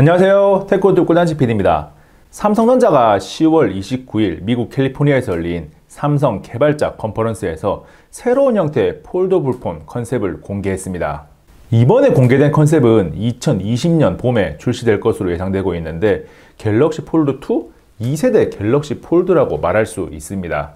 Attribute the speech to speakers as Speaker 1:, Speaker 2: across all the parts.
Speaker 1: 안녕하세요. 테크노 꿀단지 PD입니다. 삼성전자가 10월 29일 미국 캘리포니아에서 열린 삼성 개발자 컨퍼런스에서 새로운 형태의 폴더블 폰 컨셉을 공개했습니다. 이번에 공개된 컨셉은 2020년 봄에 출시될 것으로 예상되고 있는데 갤럭시 폴드 2 2세대 갤럭시 폴드라고 말할 수 있습니다.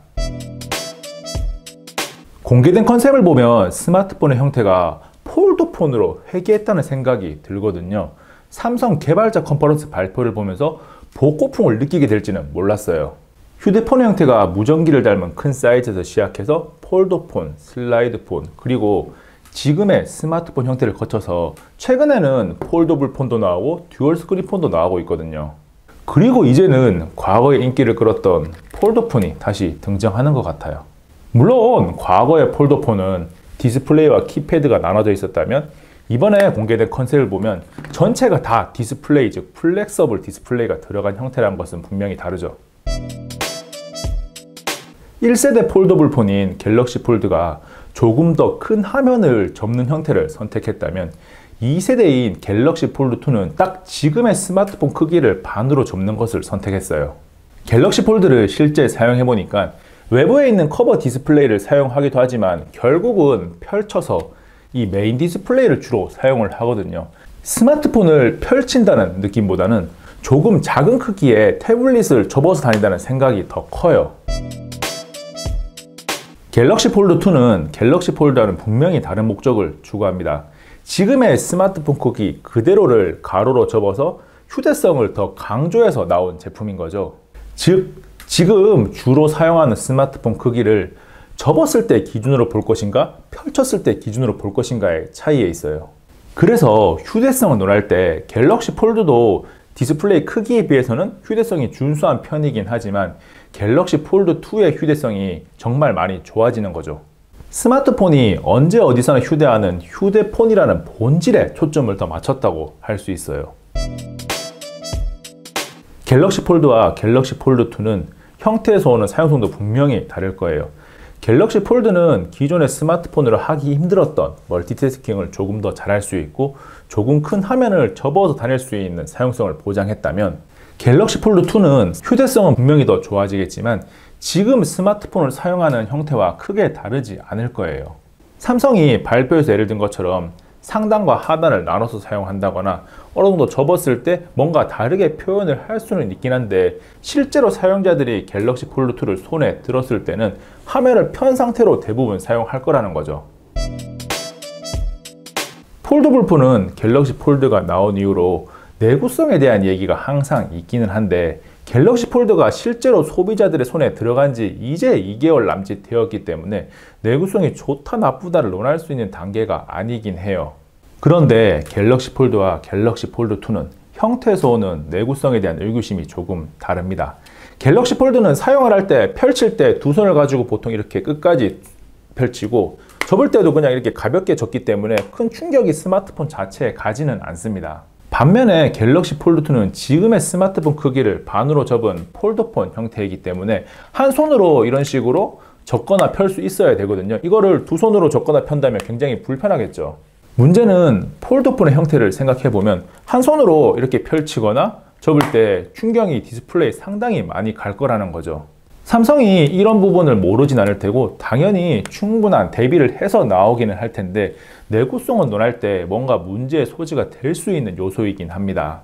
Speaker 1: 공개된 컨셉을 보면 스마트폰의 형태가 폴더폰으로 회귀했다는 생각이 들거든요. 삼성 개발자 컨퍼런스 발표를 보면서 복고풍을 느끼게 될지는 몰랐어요. 휴대폰의 형태가 무전기를 닮은 큰 사이즈에서 시작해서 폴더폰, 슬라이드폰, 그리고 지금의 스마트폰 형태를 거쳐서 최근에는 폴더블 폰도 나오고 듀얼 스크린 폰도 나오고 있거든요. 그리고 이제는 과거에 인기를 끌었던 폴더폰이 다시 등장하는 것 같아요. 물론 과거의 폴더폰은 디스플레이와 키패드가 나눠져 있었다면 이번에 공개된 컨셉을 보면 전체가 다 디스플레이, 즉 플렉서블 디스플레이가 들어간 형태라는 것은 분명히 다르죠. 1세대 폴더블 폰인 갤럭시 폴드가 조금 더 큰 화면을 접는 형태를 선택했다면 2세대인 갤럭시 폴드 2는 딱 지금의 스마트폰 크기를 반으로 접는 것을 선택했어요. 갤럭시 폴드를 실제 사용해보니까 외부에 있는 커버 디스플레이를 사용하기도 하지만 결국은 펼쳐서 이 메인 디스플레이를 주로 사용을 하거든요. 스마트폰을 펼친다는 느낌보다는 조금 작은 크기의 태블릿을 접어서 다닌다는 생각이 더 커요. 갤럭시 폴드 2는 갤럭시 폴드와는 분명히 다른 목적을 추구합니다. 지금의 스마트폰 크기 그대로를 가로로 접어서 휴대성을 더 강조해서 나온 제품인 거죠. 즉, 지금 주로 사용하는 스마트폰 크기를 접었을 때 기준으로 볼 것인가, 펼쳤을 때 기준으로 볼 것인가의 차이에 있어요. 그래서 휴대성을 논할 때 갤럭시 폴드도 디스플레이 크기에 비해서는 휴대성이 준수한 편이긴 하지만 갤럭시 폴드 2의 휴대성이 정말 많이 좋아지는 거죠. 스마트폰이 언제 어디서나 휴대하는 휴대폰이라는 본질에 초점을 더 맞췄다고 할 수 있어요. 갤럭시 폴드와 갤럭시 폴드 2는 형태에서 오는 사용성도 분명히 다를 거예요. 갤럭시 폴드는 기존의 스마트폰으로 하기 힘들었던 멀티태스킹을 조금 더 잘할 수 있고 조금 큰 화면을 접어서 다닐 수 있는 사용성을 보장했다면 갤럭시 폴드 2는 휴대성은 분명히 더 좋아지겠지만 지금 스마트폰을 사용하는 형태와 크게 다르지 않을 거예요. 삼성이 발표에서 예를 든 것처럼 상단과 하단을 나눠서 사용한다거나 어느 정도 접었을 때 뭔가 다르게 표현을 할 수는 있긴 한데 실제로 사용자들이 갤럭시 폴드 2를 손에 들었을 때는 화면을 편 상태로 대부분 사용할 거라는 거죠. 폴더블 폰은 갤럭시 폴드가 나온 이후로 내구성에 대한 얘기가 항상 있기는 한데 갤럭시 폴드가 실제로 소비자들의 손에 들어간 지 이제 2개월 남짓 되었기 때문에 내구성이 좋다 나쁘다를 논할 수 있는 단계가 아니긴 해요. 그런데 갤럭시 폴드와 갤럭시 폴드 2는 형태에서 오는 내구성에 대한 의구심이 조금 다릅니다. 갤럭시 폴드는 사용을 할 때 펼칠 때 두 손을 가지고 보통 이렇게 끝까지 펼치고 접을 때도 그냥 이렇게 가볍게 접기 때문에 큰 충격이 스마트폰 자체에 가지는 않습니다. 반면에 갤럭시 폴드 2는 지금의 스마트폰 크기를 반으로 접은 폴더폰 형태이기 때문에 한 손으로 이런 식으로 접거나 펼 수 있어야 되거든요. 이거를 두 손으로 접거나 편다면 굉장히 불편하겠죠. 문제는 폴더폰의 형태를 생각해보면 한 손으로 이렇게 펼치거나 접을 때 충격이 디스플레이에 상당히 많이 갈 거라는 거죠. 삼성이 이런 부분을 모르진 않을 테고 당연히 충분한 대비를 해서 나오기는 할 텐데 내구성을 논할 때 뭔가 문제의 소지가 될 수 있는 요소이긴 합니다.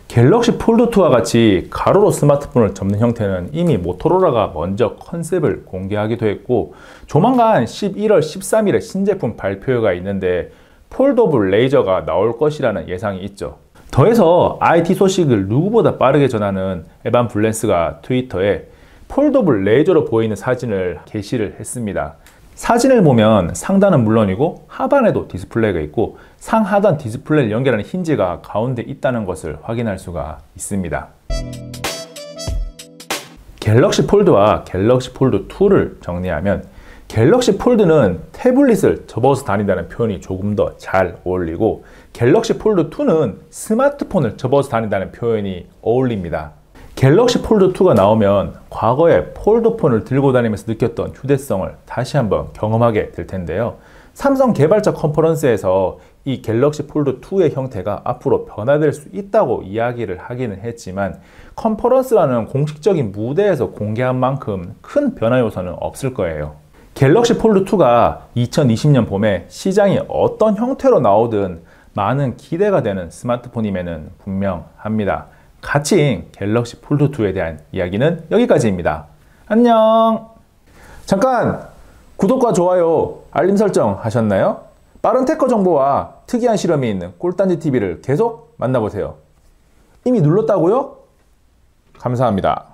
Speaker 1: 갤럭시 폴드 2와 같이 가로로 스마트폰을 접는 형태는 이미 모토로라가 먼저 컨셉을 공개하기도 했고 조만간 11월 13일에 신제품 발표가 있는데 폴더블 레이저가 나올 것이라는 예상이 있죠. 더해서 IT 소식을 누구보다 빠르게 전하는 에반 블랜스가 트위터에 폴더블 레이저로 보이는 사진을 게시를 했습니다. 사진을 보면 상단은 물론이고 하단에도 디스플레이가 있고 상하단 디스플레이를 연결하는 힌지가 가운데 있다는 것을 확인할 수가 있습니다. 갤럭시 폴드와 갤럭시 폴드 2를 정리하면 갤럭시 폴드는 태블릿을 접어서 다닌다는 표현이 조금 더 잘 어울리고 갤럭시 폴드 2는 스마트폰을 접어서 다닌다는 표현이 어울립니다. 갤럭시 폴드 2가 나오면 과거에 폴더폰을 들고 다니면서 느꼈던 휴대성을 다시 한번 경험하게 될 텐데요. 삼성 개발자 컨퍼런스에서 이 갤럭시 폴드 2의 형태가 앞으로 변화될 수 있다고 이야기를 하기는 했지만 컨퍼런스라는 공식적인 무대에서 공개한 만큼 큰 변화 요소는 없을 거예요. 갤럭시 폴드 2가 2020년 봄에 시장이 어떤 형태로 나오든 많은 기대가 되는 스마트폰임에는 분명합니다. 가치인 갤럭시 폴드 2에 대한 이야기는 여기까지입니다. 안녕! 잠깐! 구독과 좋아요, 알림 설정 하셨나요? 빠른 테크 정보와 특이한 실험이 있는 꿀단지 TV를 계속 만나보세요. 이미 눌렀다고요? 감사합니다.